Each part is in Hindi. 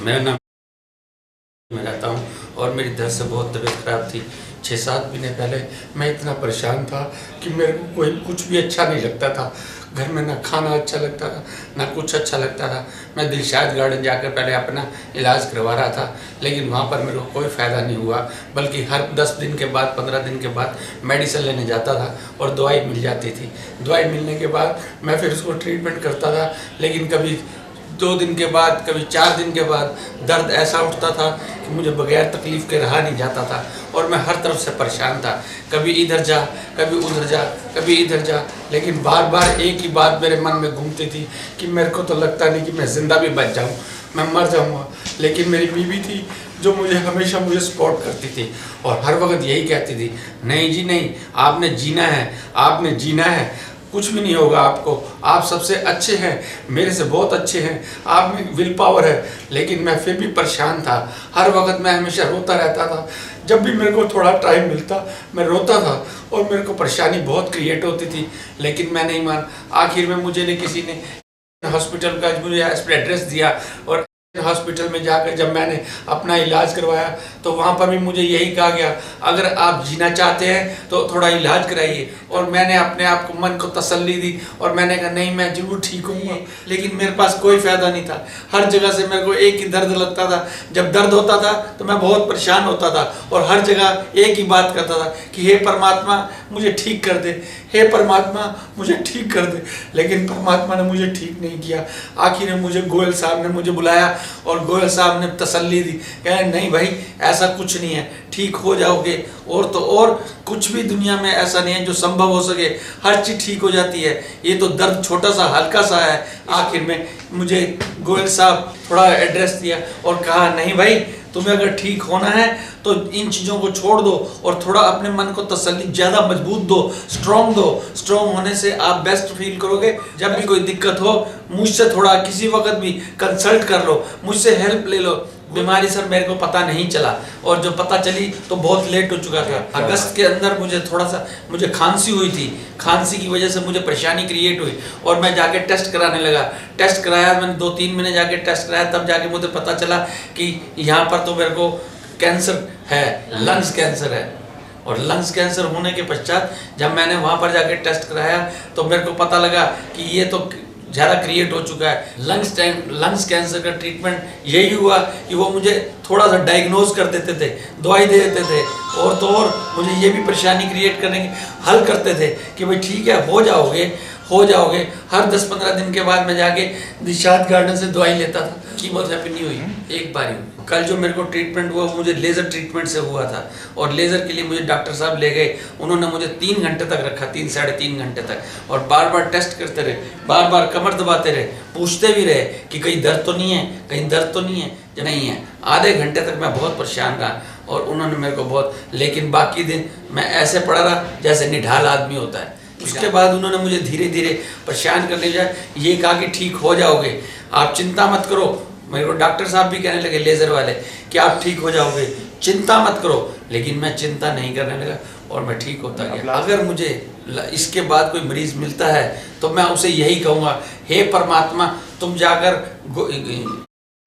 मेरा नाम में रहता हूँ और मेरी दर्द से बहुत तबीयत ख़राब थी। 6-7 महीने पहले मैं इतना परेशान था कि मेरे को कोई कुछ भी अच्छा नहीं लगता था। घर में ना खाना अच्छा लगता था, ना कुछ अच्छा लगता था। मैं दिलशाद गार्डन जाकर पहले अपना इलाज करवा रहा था, लेकिन वहाँ पर मेरे को कोई फ़ायदा नहीं हुआ। बल्कि हर 10 दिन के बाद 15 दिन के बाद मेडिसिन लेने जाता था और दवाई मिल जाती थी। दवाई मिलने के बाद मैं फिर उसको ट्रीटमेंट करता था, लेकिन कभी 2 दिन के बाद, कभी 4 दिन के बाद दर्द ऐसा उठता था कि मुझे बगैर तकलीफ़ के रहा नहीं जाता था और मैं हर तरफ से परेशान था। कभी इधर जा, कभी उधर जा, कभी इधर जा, लेकिन बार बार एक ही बात मेरे मन में घूमती थी कि मेरे को तो लगता नहीं कि मैं ज़िंदा भी बच जाऊँ, मैं मर जाऊँगा। लेकिन मेरी बीवी थी जो हमेशा मुझे सपोर्ट करती थी और हर वक्त यही कहती थी, नहीं जी नहीं, आपने जीना है, आपने जीना है, कुछ भी नहीं होगा आपको, आप सबसे अच्छे हैं, मेरे से बहुत अच्छे हैं, आप में विल पावर है। लेकिन मैं फिर भी परेशान था। हर वक्त मैं हमेशा रोता रहता था। जब भी मेरे को थोड़ा टाइम मिलता मैं रोता था और मेरे को परेशानी बहुत क्रिएट होती थी, लेकिन मैं नहीं मान। आखिर में मुझे किसी ने हॉस्पिटल का मुझे एड्रेस दिया और हॉस्पिटल में जाकर जब मैंने अपना इलाज करवाया तो वहाँ पर भी मुझे यही कहा गया, अगर आप जीना चाहते हैं तो थोड़ा इलाज कराइए। और मैंने अपने आप को मन को तसल्ली दी और मैंने कहा नहीं, मैं ज़रूर ठीक हूँ। लेकिन मेरे पास कोई फ़ायदा नहीं था। हर जगह से मेरे को एक ही दर्द लगता था। जब दर्द होता था तो मैं बहुत परेशान होता था और हर जगह एक ही बात करता था कि हे परमात्मा मुझे ठीक कर दे, हे परमात्मा मुझे ठीक कर दे। लेकिन परमात्मा ने मुझे ठीक नहीं किया। आखिर में मुझे गोयल साहब ने मुझे बुलाया और गोयल साहब ने तसल्ली दी, कह नहीं भाई ऐसा कुछ नहीं है, ठीक हो जाओगे। और तो और कुछ भी दुनिया में ऐसा नहीं है जो संभव हो सके, हर चीज़ ठीक हो जाती है। ये तो दर्द छोटा सा हल्का सा है। आखिर में मुझे गोयल साहब थोड़ा एड्रेस दिया और कहा नहीं भाई, तुम्हें अगर ठीक होना है तो इन चीज़ों को छोड़ दो और थोड़ा अपने मन को तसल्ली ज़्यादा मजबूत दो, स्ट्रॉन्ग दो। स्ट्रॉन्ग होने से आप बेस्ट फील करोगे। जब भी कोई दिक्कत हो मुझसे थोड़ा किसी वक्त भी कंसल्ट कर लो, मुझसे हेल्प ले लो। बीमारी सर मेरे को पता नहीं चला और जो पता चली तो बहुत लेट हो चुका था। अगस्त के अंदर मुझे खांसी हुई थी। खांसी की वजह से मुझे परेशानी क्रिएट हुई और मैं जाके टेस्ट कराने लगा। टेस्ट कराया मैंने, 2-3 महीने जाके टेस्ट कराया, तब जाके मुझे पता चला कि यहाँ पर तो मेरे को कैंसर है, लंग्स कैंसर है। और लंग्स कैंसर होने के पश्चात जब मैंने वहाँ पर जाके टेस्ट कराया तो मेरे को पता लगा कि ये तो ज़्यादा क्रिएट हो चुका है। लंग्स कैंसर का ट्रीटमेंट यही हुआ कि वो मुझे थोड़ा सा डायग्नोज कर देते थे, दवाई दे देते थे और तो और मुझे ये भी परेशानी क्रिएट करने की हल करते थे कि भाई ठीक है हो जाओगे। हर 10-15 दिन के बाद मैं जाके दिलशाद गार्डन से दवाई लेता था। कीमोथेरेपी नहीं हुई, एक बार ही। कल जो मेरे को ट्रीटमेंट हुआ मुझे लेज़र ट्रीटमेंट से हुआ था और लेज़र के लिए मुझे डॉक्टर साहब ले गए। उन्होंने मुझे 3 घंटे तक रखा, 3-3.5 घंटे तक, और बार बार टेस्ट करते रहे, बार बार कमर दबाते रहे, पूछते भी रहे कि कहीं दर्द तो नहीं है, कहीं दर्द तो नहीं है। नहीं है। आधे घंटे तक मैं बहुत परेशान रहा और उन्होंने मेरे को लेकिन बाकी दिन मैं ऐसे पड़ा रहा जैसे निढाल आदमी होता है। उसके बाद उन्होंने मुझे धीरे धीरे परेशान करने जाए ये कहा कि ठीक हो जाओगे, आप चिंता मत करो। मेरे को डॉक्टर साहब भी कहने लगे लेज़र वाले कि आप ठीक हो जाओगे, चिंता मत करो। लेकिन मैं चिंता नहीं करने लगा और मैं ठीक होता गया। अगर मुझे इसके बाद कोई मरीज़ मिलता है तो मैं उसे यही कहूँगा, हे परमात्मा तुम जाकर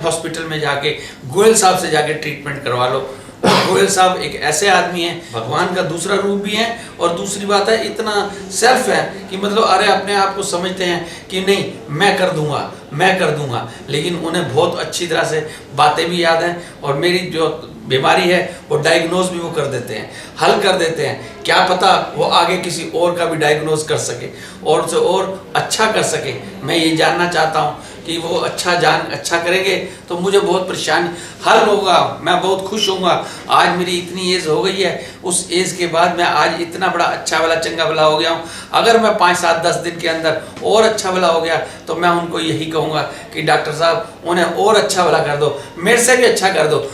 हॉस्पिटल में जाके गोयल साहब से जाके ट्रीटमेंट करवा लो। गोयल साहब एक ऐसे आदमी हैं, भगवान का दूसरा रूप भी है और दूसरी बात है इतना सेल्फ है कि मतलब अरे अपने आप को समझते हैं कि नहीं मैं कर दूंगा। लेकिन उन्हें बहुत अच्छी तरह से बातें भी याद हैं और मेरी जो बीमारी है वो डायग्नोज भी वो कर देते हैं, हल कर देते हैं। क्या पता वो आगे किसी और का भी डायग्नोज कर सके और से और अच्छा कर सके। मैं ये जानना चाहता हूँ कि वो अच्छा करेंगे तो मुझे बहुत परेशानी हल होगा, मैं बहुत खुश होऊंगा। आज मेरी इतनी एज हो गई है, उस एज के बाद मैं आज इतना बड़ा अच्छा भला चंगा भला हो गया हूँ। अगर मैं 5-7-10 दिन के अंदर और अच्छा भला हो गया तो मैं उनको यही कहूँगा कि डॉक्टर साहब उन्हें और अच्छा भला कर दो, मेरे से भी अच्छा कर दो।